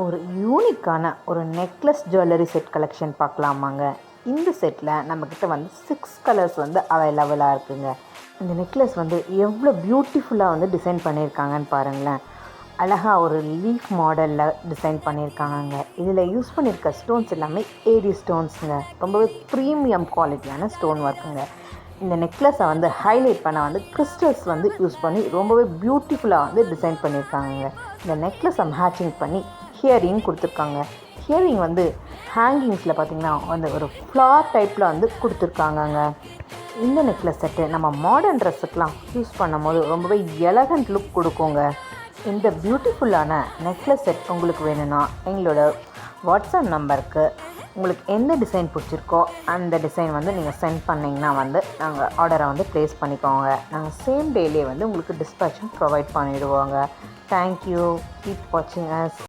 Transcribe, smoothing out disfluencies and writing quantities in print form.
ஒரு யூனிக்கான ஒரு நெக்லஸ் ஜுவல்லரி செட் கலெக்ஷன் பார்க்கலாமாங்க. இந்த செட்டில் நம்மக்கிட்ட வந்து 6 கலர்ஸ் வந்து அவைலபிளாக இருக்குங்க. இந்த நெக்லஸ் வந்து எவ்வளோ பியூட்டிஃபுல்லாக வந்து டிசைன் பண்ணியிருக்காங்கன்னு பாருங்களேன். அழகாக ஒரு லீஃப் மாடலில் டிசைன் பண்ணியிருக்காங்கங்க. இதில் யூஸ் பண்ணியிருக்க ஸ்டோன்ஸ் எல்லாமே ஏடி ஸ்டோன்ஸுங்க. ரொம்பவே ப்ரீமியம் குவாலிட்டியான ஸ்டோன் ஒர்க்குங்க. இந்த நெக்லஸை வந்து ஹைலைட் பண்ண வந்து கிறிஸ்டல்ஸ் வந்து யூஸ் பண்ணி ரொம்பவே பியூட்டிஃபுல்லாக வந்து டிசைன் பண்ணியிருக்காங்க. இந்த நெக்லஸை மேட்சிங் பண்ணி ஹியரிங் கொடுத்துருக்காங்க. ஹியரிங் வந்து ஹேங்கிங்ஸில் பார்த்திங்கன்னா வந்து ஒரு ஃப்ளார் டைப்பில் வந்து கொடுத்துருக்காங்கங்க. இந்த நெக்லஸ் செட்டு நம்ம மாடர்ன் ட்ரெஸ்ஸுக்கெலாம் யூஸ் பண்ணும்போது ரொம்பவே எலகண்ட் லுக் கொடுக்குங்க. இந்த பியூட்டிஃபுல்லான நெக்லஸ் செட் உங்களுக்கு வேணும்னா எங்களோட வாட்ஸ்அப் நம்பருக்கு உங்களுக்கு எந்த டிசைன் பிடிச்சிருக்கோ அந்த டிசைன் வந்து நீங்கள் சென்ட் பண்ணிங்கன்னா வந்து நாங்கள் ஆர்டரை வந்து ப்ளேஸ் பண்ணிக்கோங்க. நாங்கள் சேம் டேலேயே வந்து உங்களுக்கு டிஸ்பேச்சும் ப்ரொவைட் பண்ணிவிடுவோங்க. தேங்க்யூ. கீப் வாட்சிங் அஸ்.